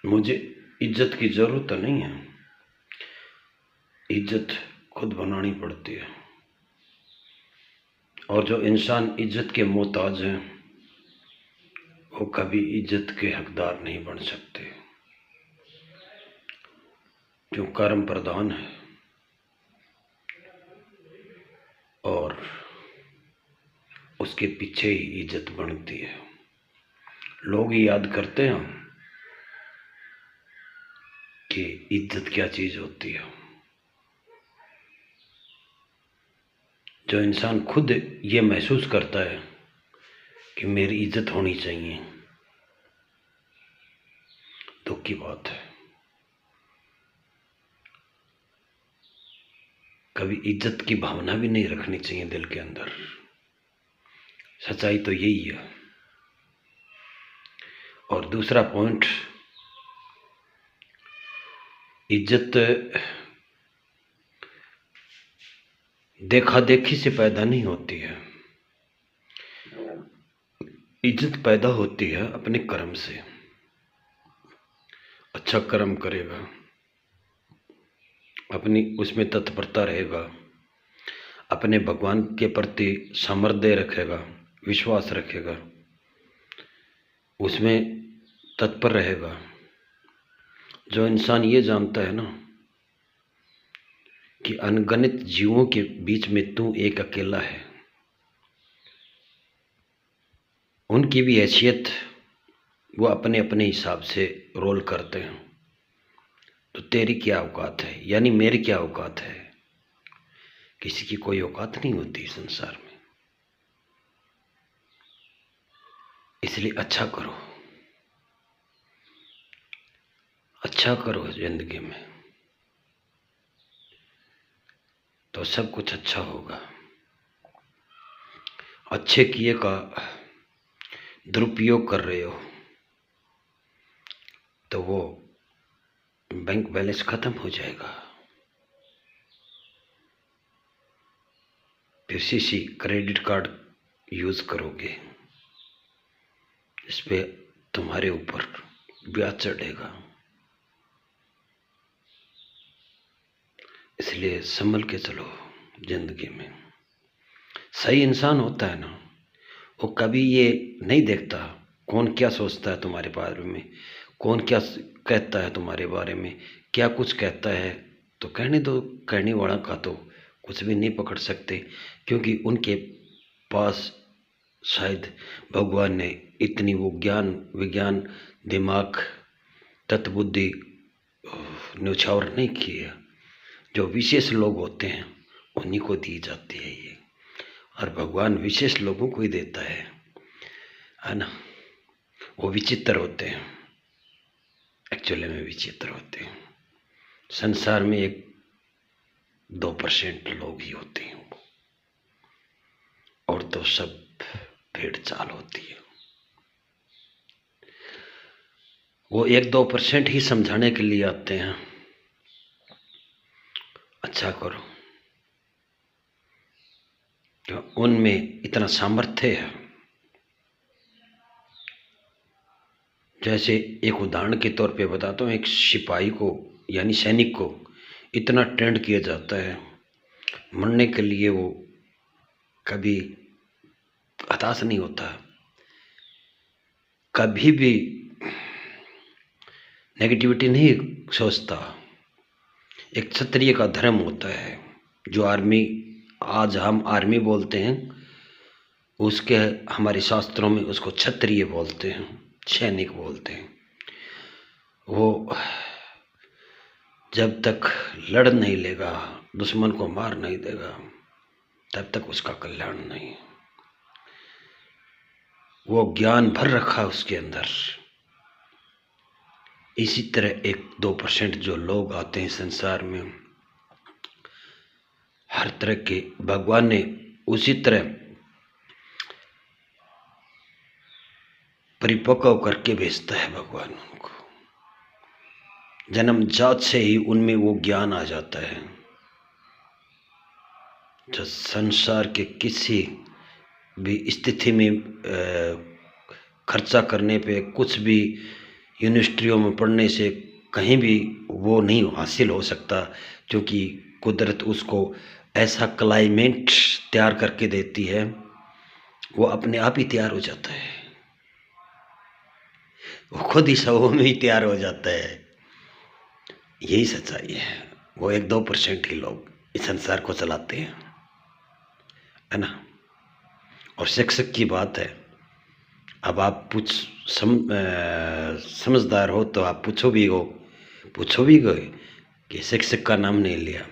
मुझे इज्जत की ज़रूरत तो नहीं है। इज्जत खुद बनानी पड़ती है। और जो इंसान इज्जत के मोहताज हैं वो कभी इज्जत के हकदार नहीं बन सकते। जो कर्म प्रधान है और उसके पीछे ही इज्जत बनती है। लोग याद करते हैं कि इज्जत क्या चीज़ होती है। जो इंसान खुद ये महसूस करता है कि मेरी इज्जत होनी चाहिए, दुख की बात है। कभी इज्जत की भावना भी नहीं रखनी चाहिए दिल के अंदर। सच्चाई तो यही है। और दूसरा पॉइंट, इज्जत देखा देखी से पैदा नहीं होती है। इज्जत पैदा होती है अपने कर्म से। अच्छा कर्म करेगा, अपनी उसमें तत्परता रहेगा, अपने भगवान के प्रति सामर्थ्य रखेगा, विश्वास रखेगा, उसमें तत्पर रहेगा। जो इंसान ये जानता है ना कि अनगिनत जीवों के बीच में तू एक अकेला है, उनकी भी हैसियत वो अपने अपने हिसाब से रोल करते हैं। तो तेरी क्या औकात है, यानी मेरी क्या औकात है। किसी की कोई औकात नहीं होती संसार में। इसलिए अच्छा करो, अच्छा करो जिंदगी में, तो सब कुछ अच्छा होगा। अच्छे किए का दुरुपयोग कर रहे हो तो वो बैंक बैलेंस खत्म हो जाएगा। फिर सीसी क्रेडिट कार्ड यूज करोगे, इस पे तुम्हारे ऊपर ब्याज चढ़ेगा। इसलिए संभल के चलो जिंदगी में। सही इंसान होता है ना, वो कभी ये नहीं देखता कौन क्या सोचता है तुम्हारे बारे में, कौन क्या कहता है तुम्हारे बारे में, क्या कुछ कहता है। तो कहने दो, कहने वाला का तो कुछ भी नहीं पकड़ सकते, क्योंकि उनके पास शायद भगवान ने इतनी वो ज्ञान विज्ञान दिमाग तत्बुद्धि न्यौछावर नहीं की है। जो विशेष लोग होते हैं उन्हीं को दी जाती है ये, और भगवान विशेष लोगों को ही देता है ना। वो विचित्र होते हैं, एक्चुअली में विचित्र होते हैं। संसार में 1-2% लोग ही होते हैं, और तो सब भेड़ चाल होती है। वो 1-2% ही समझाने के लिए आते हैं, अच्छा करो। तो उनमें इतना सामर्थ्य है। जैसे एक उदाहरण के तौर पे बताता हूँ, एक सिपाही को यानी सैनिक को इतना ट्रेंड किया जाता है, मरने के लिए वो कभी हताश नहीं होता, कभी भी नेगेटिविटी नहीं सोचता। एक क्षत्रिय का धर्म होता है, जो आर्मी आज हम आर्मी बोलते हैं, उसके हमारे शास्त्रों में उसको क्षत्रिय बोलते हैं, सैनिक बोलते हैं। वो जब तक लड़ नहीं लेगा, दुश्मन को मार नहीं देगा, तब तक उसका कल्याण नहीं। वो ज्ञान भर रखा उसके अंदर। इसी तरह 1-2% जो लोग आते हैं संसार में, हर तरह के भगवान ने उसी तरह परिपक्व करके भेजता है भगवान उनको। जन्म जात से ही उनमें वो ज्ञान आ जाता है, जो संसार के किसी भी स्थिति में खर्चा करने पे, कुछ भी यूनिवर्सिटियों में पढ़ने से कहीं भी वो नहीं हासिल हो सकता, क्योंकि कुदरत उसको ऐसा क्लाइमेट तैयार करके देती है, वो अपने आप ही तैयार हो जाता है, वो खुद ही सबों में ही तैयार हो जाता है। यही सच्चाई है। वो 1-2% ही लोग इस संसार को चलाते हैं, है ना। और शिक्षक की बात है, अब आप समझदार हो तो आप पूछो भी गए कि शिक्षक का नाम नहीं लिया।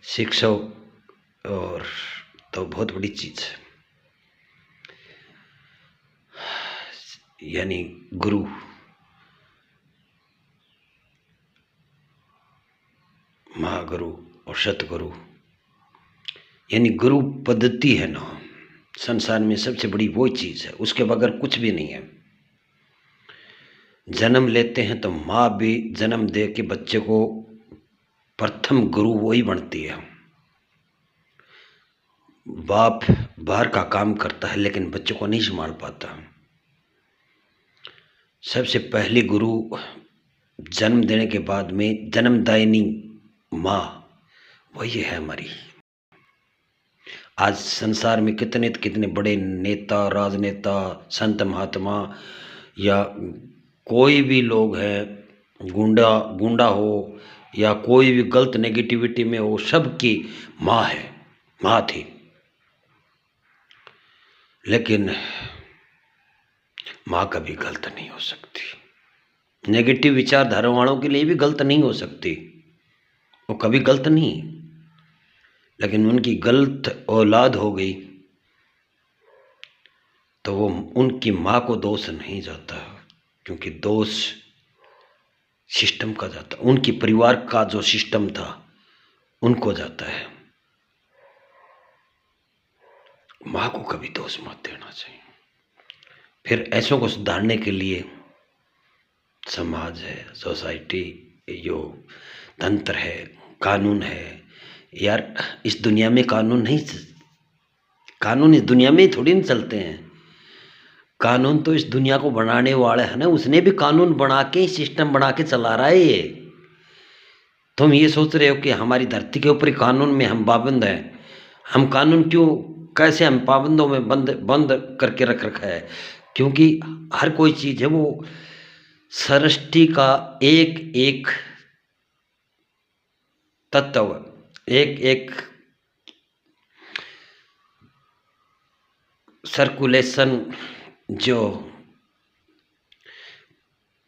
शिक्षक और तो बहुत बड़ी चीज़ है, यानी गुरु, महागुरु और सतगुरु, यानी गुरु पद्धति है ना, संसार में सबसे बड़ी वो चीज़ है, उसके बगैर कुछ भी नहीं है। जन्म लेते हैं तो माँ भी जन्म दे के बच्चे को प्रथम गुरु वही बनती है। बाप बाहर का काम करता है लेकिन बच्चों को नहीं संभाल पाता। सबसे पहले गुरु जन्म देने के बाद में जन्मदायिनी माँ वही है हमारी। आज संसार में कितने कितने बड़े नेता, राजनेता, संत महात्मा या कोई भी लोग हैं, गुंडा हो या कोई भी गलत नेगेटिविटी में हो, सबकी माँ है, माँ थी। लेकिन माँ कभी गलत नहीं हो सकती। नेगेटिव विचारधारा वालों के लिए भी गलत नहीं हो सकती, वो कभी गलत नहीं। लेकिन उनकी गलत औलाद हो गई तो वो उनकी माँ को दोष नहीं जाता, क्योंकि दोष सिस्टम का जाता, उनकी परिवार का जो सिस्टम था उनको जाता है। माँ को कभी दोष मत देना चाहिए। फिर ऐसों को सुधारने के लिए समाज है, सोसाइटी, जो तंत्र है, कानून है। यार इस दुनिया में कानून इस दुनिया में थोड़ी नहीं चलते हैं। कानून तो इस दुनिया को बनाने वाला है ना, उसने भी कानून बना के, सिस्टम बना के चला रहा है ये। तुम ये सोच रहे हो कि हमारी धरती के ऊपर कानून में हम पाबंद हैं। हम कानून क्यों, कैसे हम पाबंदों में बंद करके रख रखा है? क्योंकि हर कोई चीज़ है वो सृष्टि का एक एक तत्व, एक एक सर्कुलेशन जो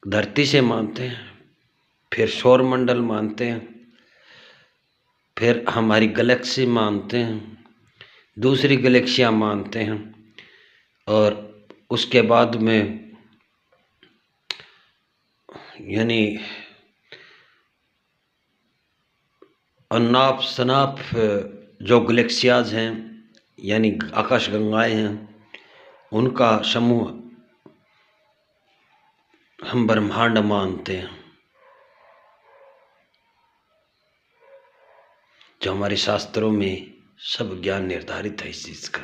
धरती से मानते हैं, फिर सौर मंडल मानते हैं, फिर हमारी गैलेक्सी मानते हैं, दूसरी गैलेक्सियाँ मानते हैं, और उसके बाद में यानी अनाप शनाप जो गैलेक्सियाज हैं, यानी आकाश गंगाएं हैं, उनका समूह हम ब्रह्मांड मानते हैं, जो हमारे शास्त्रों में सब ज्ञान निर्धारित है इस चीज़ का।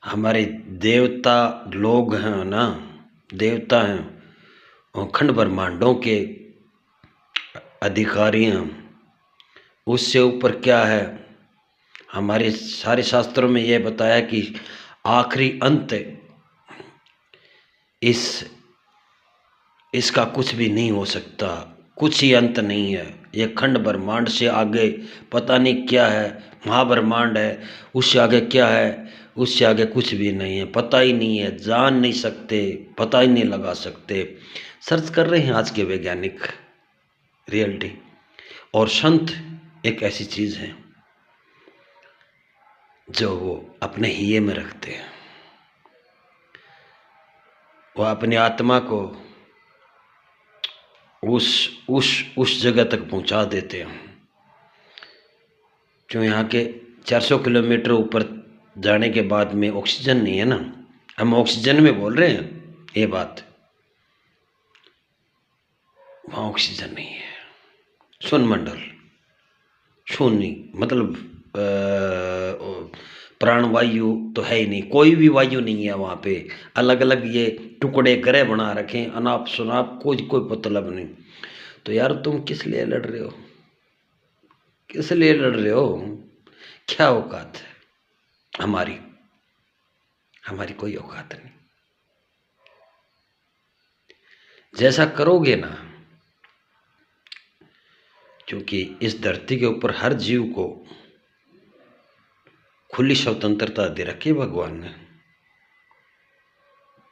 हमारे देवता लोग हैं ना, देवता हैं, अखंड ब्रह्मांडों के अधिकारी हैं। उससे ऊपर क्या है, हमारे सारे शास्त्रों में यह बताया कि आखिरी अंत इसका कुछ भी नहीं हो सकता, कुछ ही अंत नहीं है। ये खंड ब्रह्मांड से आगे पता नहीं क्या है, महाब्रह्मांड है, उससे आगे क्या है, उससे आगे कुछ भी नहीं है, पता ही नहीं है, जान नहीं सकते, पता ही नहीं लगा सकते। सर्च कर रहे हैं आज के वैज्ञानिक रियलिटी। और संत एक ऐसी चीज़ है जो वो अपने हिये में रखते हैं, वो अपनी आत्मा को उस जगह तक पहुंचा देते हैं जो यहाँ के 400 किलोमीटर ऊपर जाने के बाद में ऑक्सीजन नहीं है ना। हम ऑक्सीजन में बोल रहे हैं ये बात, वहाँ ऑक्सीजन नहीं है, शून्य मंडल, शून्य मतलब प्राणवायु तो है ही नहीं, कोई भी वायु नहीं है वहाँ पे। अलग अलग ये टुकड़े ग्रह बना रखे, अनाप शनाप, कोई कोई मतलब नहीं। तो यार तुम किस लिए लड़ रहे हो? किस लिए लड़ रहे हो? क्या औकात है हमारी? हमारी कोई औकात नहीं। जैसा करोगे ना, क्योंकि इस धरती के ऊपर हर जीव को खुली स्वतंत्रता दे रखी है भगवान ने।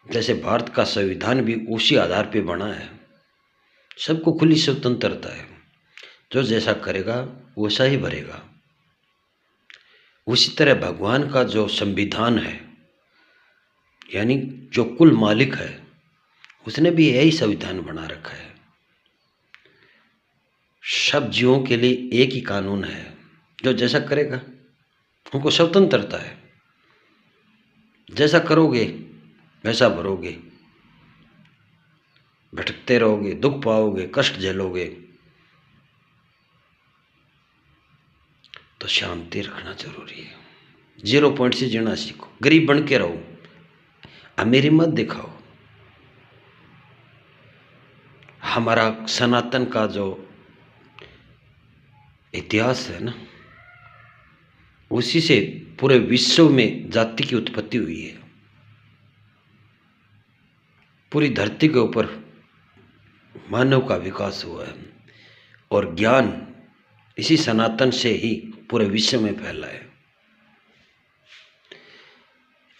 जैसे भारत का संविधान भी उसी आधार पे बना है, सबको खुली स्वतंत्रता है, जो जैसा करेगा वैसा ही भरेगा। उसी तरह भगवान का जो संविधान है, यानी जो कुल मालिक है, उसने भी यही संविधान बना रखा है। सब जीवों के लिए एक ही कानून है, जो जैसा करेगा उनको स्वतंत्रता है। जैसा करोगे वैसा भरोगे, भटकते रहोगे, दुख पाओगे, कष्ट झेलोगे। तो शांति रखना जरूरी है। 0 पॉइंट से जीना सीखो, गरीब बन के रहो, अमीरी मत दिखाओ। हमारा सनातन का जो इतिहास है ना, उसी से पूरे विश्व में जाति की उत्पत्ति हुई है। पूरी धरती के ऊपर मानव का विकास हुआ है, और ज्ञान इसी सनातन से ही पूरे विश्व में फैला है।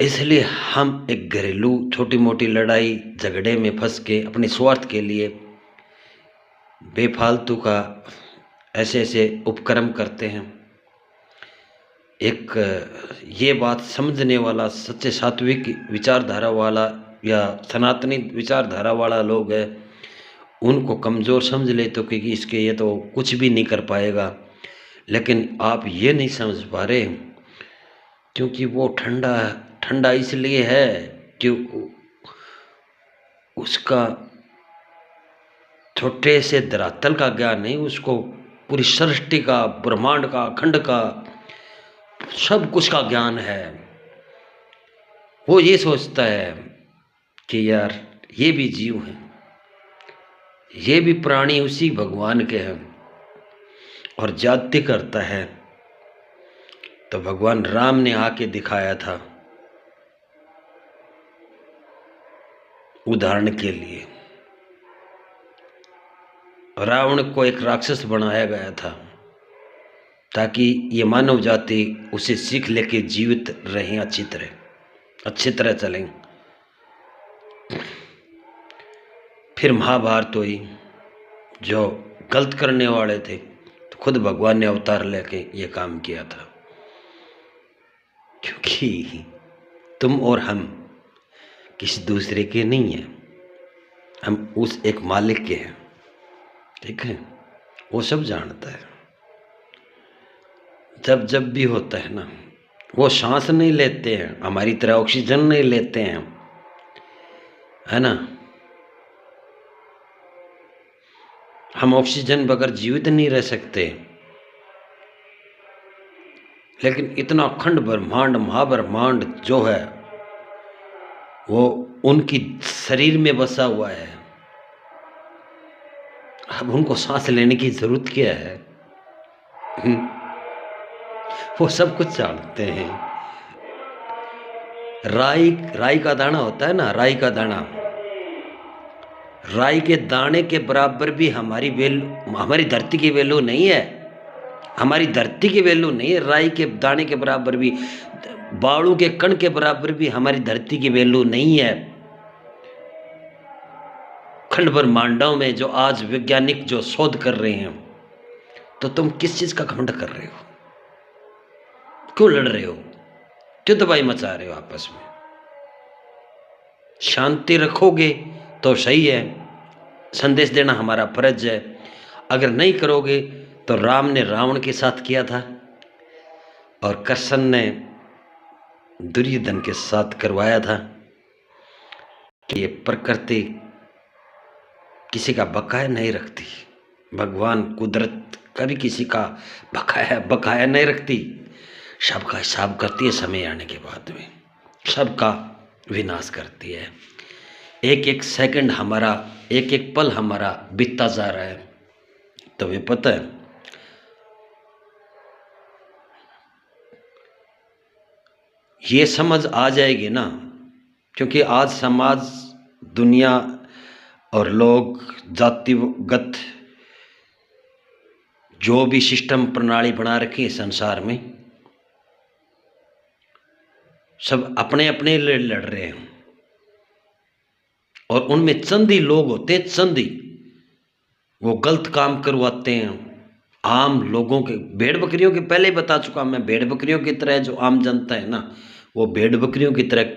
इसलिए हम एक घरेलू छोटी मोटी लड़ाई झगड़े में फंस के अपने स्वार्थ के लिए बेफालतू का ऐसे ऐसे उपक्रम करते हैं। एक ये बात समझने वाला, सच्चे सात्विक विचारधारा वाला या सनातनी विचारधारा वाला लोग है, उनको कमज़ोर समझ ले तो क्योंकि इसके ये तो कुछ भी नहीं कर पाएगा। लेकिन आप ये नहीं समझ पा रहे, क्योंकि वो ठंडा ठंडा इसलिए है कि उसका छोटे से धरातल का ज्ञान नहीं, उसको पूरी सृष्टि का, ब्रह्मांड का, अखंड का, सब कुछ का ज्ञान है। वो ये सोचता है कि यार ये भी जीव हैं, ये भी प्राणी उसी भगवान के हैं, और जाति करता है। तो भगवान राम ने आके दिखाया था उदाहरण के लिए। रावण को एक राक्षस बनाया गया था ताकि ये मानव जाति उसे सीख लेके जीवित रहें, अच्छी तरह चलें। फिर महाभारत हुई, जो गलत करने वाले थे तो खुद भगवान ने अवतार लेके ये काम किया था। क्योंकि तुम और हम किसी दूसरे के नहीं हैं, हम उस एक मालिक के हैं, ठीक है? वो सब जानता है। जब जब भी होता है ना, वो सांस नहीं लेते हैं, हमारी तरह ऑक्सीजन नहीं लेते हैं, है ना? हम ऑक्सीजन बगैर जीवित नहीं रह सकते। लेकिन इतना अखंड ब्रह्मांड, महाब्रह्मांड जो है, वो उनकी शरीर में बसा हुआ है। अब उनको सांस लेने की जरूरत क्या है? वो सब कुछ जानते हैं। राई का दाना होता है ना, राई का दाना, राई के दाने के बराबर भी हमारी धरती की वैल्यू नहीं है। हमारी धरती की वैल्यू नहीं है। राई के दाने के बराबर भी, बालू के कण के बराबर भी हमारी धरती की वैल्यू नहीं है। खंड ब्रह्मांडों में जो आज वैज्ञानिक जो शोध कर रहे हैं, तो तुम किस चीज का घमंड कर रहे हो? क्यों लड़ रहे हो? क्यों तबाही मचा रहे हो आपस में? शांति रखोगे तो सही है, संदेश देना हमारा फर्ज है। अगर नहीं करोगे तो राम ने रावण के साथ किया था, और कृष्ण ने दुर्योधन के साथ करवाया था कि ये प्रकृति किसी का बकाया नहीं रखती। भगवान कुदरत कभी किसी का बकाया नहीं रखती। सबका हिसाब करती है समय आने के बाद में, सबका विनाश करती है। एक एक सेकंड हमारा, एक एक पल हमारा बीतता जा रहा है। तुम्हें पता है ये समझ आ जाएगी ना, क्योंकि आज समाज, दुनिया और लोग जातिगत जो भी सिस्टम प्रणाली बना रखी है संसार में, सब अपने अपने लिए लड़ रहे हैं। और उनमें चंदी लोग होते हैं, चंदी, वो गलत काम करवाते हैं आम लोगों के। भेड़ बकरियों के पहले ही बता चुका मैं, भेड़ बकरियों की तरह जो आम जनता है ना, वो भेड़ बकरियों की तरह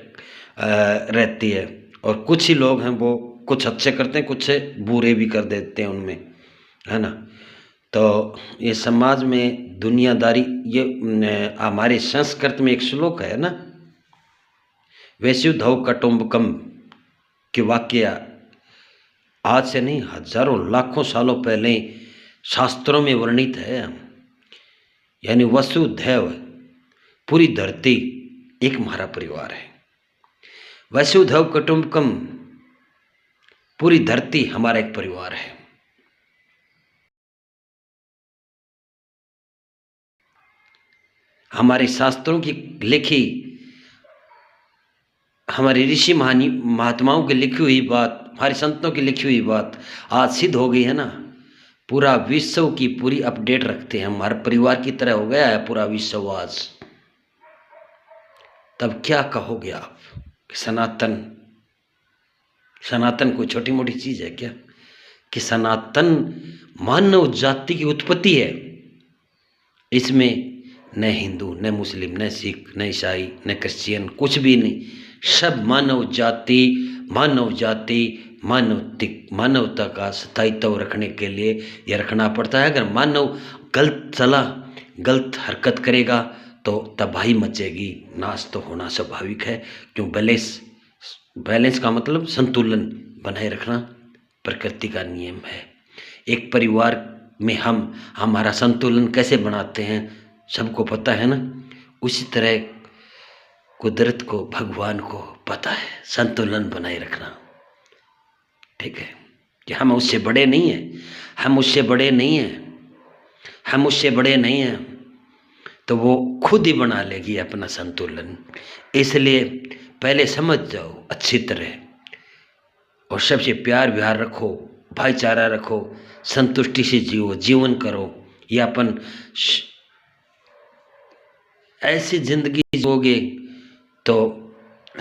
रहती है। और कुछ ही लोग हैं वो कुछ अच्छे करते हैं, कुछ बुरे भी कर देते हैं उनमें, है ना। तो ये समाज में दुनियादारी, ये हमारे संस्कृत में एक श्लोक है ना, वसुधैव कुटुंबकम के वाक्य आज से नहीं, हजारों लाखों सालों पहले शास्त्रों में वर्णित है। यानी वसुधैव, पूरी धरती एक हमारा परिवार है। वसुधैव कुटुंबकम, पूरी धरती हमारा एक परिवार है। हमारे शास्त्रों की लिखी, हमारे ऋषि महात्माओं की लिखी हुई बात, हमारे संतों की लिखी हुई बात आज सिद्ध हो गई है ना। पूरा विश्व की पूरी अपडेट रखते हैं, हमारे परिवार की तरह हो गया है पूरा विश्व आज। तब क्या कहोगे आप? सनातन, सनातन कोई छोटी मोटी चीज है क्या? कि सनातन मानव जाति की उत्पत्ति है। इसमें न हिंदू, न मुस्लिम, न सिख, न ईसाई, न क्रिश्चियन, कुछ भी नहीं। सब मानव जाति, मानव जाति, मानवता का स्थायित्व रखने के लिए यह रखना पड़ता है। अगर मानव गलत चला, गलत हरकत करेगा तो तबाही मचेगी, नाश तो होना स्वाभाविक है। क्यों? बैलेंस का मतलब संतुलन बनाए रखना प्रकृति का नियम है। एक परिवार में हम हमारा संतुलन कैसे बनाते हैं सबको पता है ना। उसी तरह कुदरत को, भगवान को पता है संतुलन बनाए रखना। ठीक है कि हम उससे बड़े नहीं हैं, हम उससे बड़े नहीं हैं, हम उससे बड़े नहीं हैं, तो वो खुद ही बना लेगी अपना संतुलन। इसलिए पहले समझ जाओ अच्छी तरह, और सबसे प्यार व्यवहार रखो, भाईचारा रखो, संतुष्टि से जियो, जीवन करो। ये अपन ऐसी जिंदगी जियोगे तो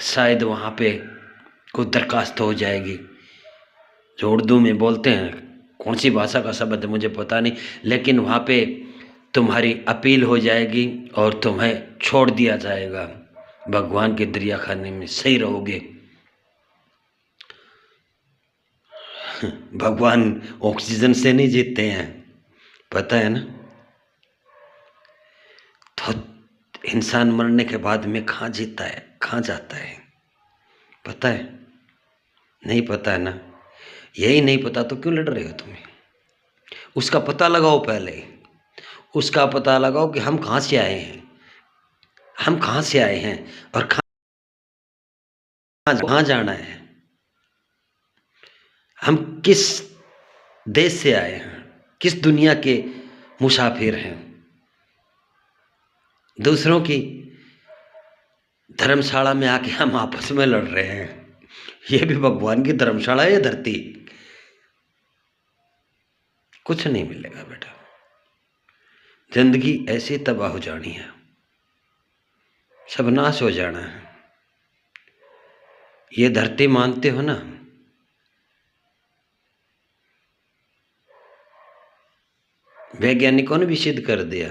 शायद वहाँ पे कोई दरखास्त हो जाएगी। जो उर्दू में बोलते हैं, कौन सी भाषा का शब्द है मुझे पता नहीं, लेकिन वहाँ पे तुम्हारी अपील हो जाएगी और तुम्हें छोड़ दिया जाएगा भगवान के दरिया खाने में। सही रहोगे। भगवान ऑक्सीजन से नहीं जीते हैं, पता है ना। तो इंसान मरने के बाद में कहाँ जीता है, कहाँ जाता है, पता है? नहीं पता है ना। यही नहीं पता तो क्यों लड़ रहे हो तुम्हें? उसका पता लगाओ पहले, उसका पता लगाओ कि हम कहाँ से आए हैं, हम कहाँ से आए हैं और कहाँ जाना है। हम किस देश से आए हैं, किस दुनिया के मुसाफिर हैं। दूसरों की धर्मशाला में आके हम आपस में लड़ रहे हैं। ये भी भगवान की धर्मशाला है, ये धरती। कुछ नहीं मिलेगा बेटा, जिंदगी ऐसे तबाह हो जानी है, सब नाश हो जाना है। ये धरती मानते हो ना? वैज्ञानिकों ने भी सिद्ध कर दिया,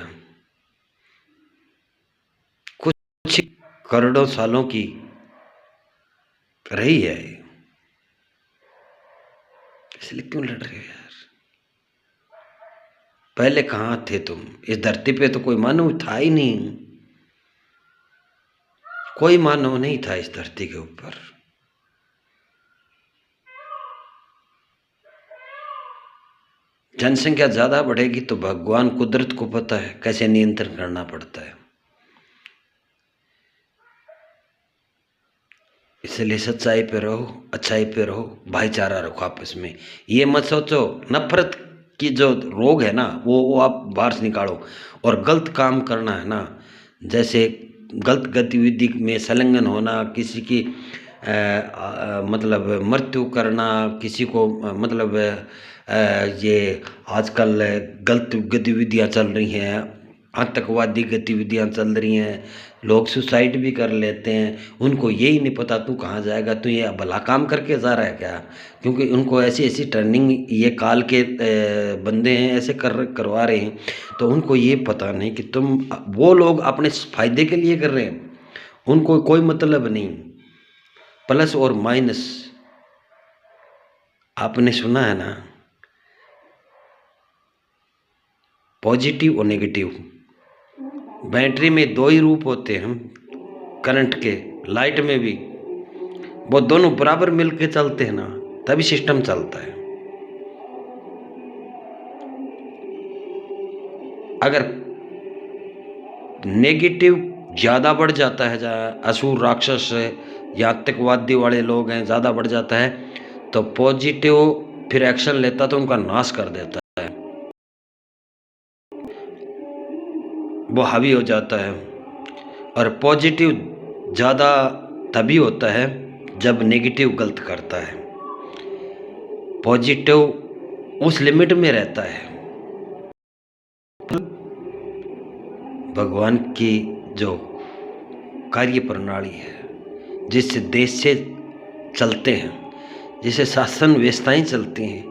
कुछ करोड़ों सालों की रही है। इसलिए क्यों लड़ रहे हो यार? पहले कहाँ थे तुम? इस धरती पे तो कोई मानव था ही नहीं, कोई मानव नहीं था इस धरती के ऊपर। जनसंख्या ज्यादा बढ़ेगी तो भगवान कुदरत को पता है कैसे नियंत्रण करना पड़ता है। इसलिए सच्चाई पे रहो, अच्छाई पे रहो, भाईचारा रखो आपस में। ये मत सोचो नफरत की जो रोग है ना वो आप बाहर से निकालो। और गलत काम करना है ना, जैसे गलत गतिविधि में संलग्न होना, किसी की मतलब मृत्यु करना, किसी को मतलब ये आजकल गलत गतिविधियां चल रही हैं, आतंकवादी गतिविधियां चल रही हैं, लोग सुसाइड भी कर लेते हैं। उनको यही नहीं पता तू कहाँ जाएगा, तू ये भला काम करके जा रहा है क्या, क्योंकि उनको ऐसी ऐसी टर्निंग ये काल के बंदे हैं ऐसे करवा रहे हैं। तो उनको ये पता नहीं कि तुम वो लोग अपने फायदे के लिए कर रहे हैं, उनको कोई मतलब नहीं। प्लस और माइनस आपने सुना है ना, पॉजिटिव और नेगेटिव। बैटरी में दो ही रूप होते हैं करंट के, लाइट में भी, वो दोनों बराबर मिलके चलते हैं ना तभी सिस्टम चलता है। अगर नेगेटिव ज़्यादा बढ़ जाता है, जहाँ असुर राक्षस या आतंकवादी वाले लोग हैं ज़्यादा बढ़ जाता है, तो पॉजिटिव फिर एक्शन लेता तो उनका नाश कर देता है, वो हावी हो जाता है। और पॉजिटिव ज़्यादा तभी होता है जब नेगेटिव गलत करता है, पॉजिटिव उस लिमिट में रहता है। भगवान की जो कार्य प्रणाली है, जिससे देश से चलते हैं, जिससे शासन व्यवस्थाएं चलती हैं,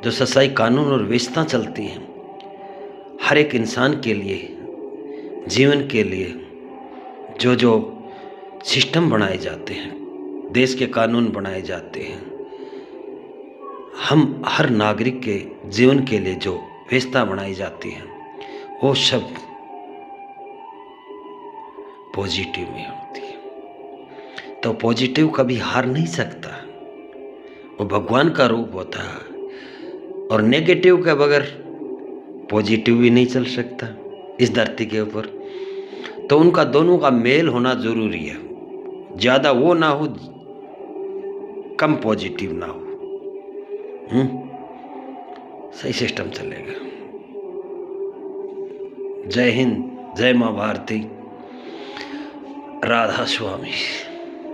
जो सच्चाई कानून और व्यवस्था चलती हैं, हर एक इंसान के लिए, जीवन के लिए जो जो सिस्टम बनाए जाते हैं, देश के कानून बनाए जाते हैं, हम हर नागरिक के जीवन के लिए जो व्यवस्था बनाई जाती है, वो सब पॉजिटिव में होती है। तो पॉजिटिव कभी हार नहीं सकता, वो भगवान का रूप होता है। और नेगेटिव के बगैर पॉजिटिव भी नहीं चल सकता इस धरती के ऊपर। तो उनका दोनों का मेल होना जरूरी है, ज़्यादा वो ना हो, कम पॉजिटिव ना हो, सही सिस्टम चलेगा। जय हिंद, जय माँ भारती, राधा स्वामी।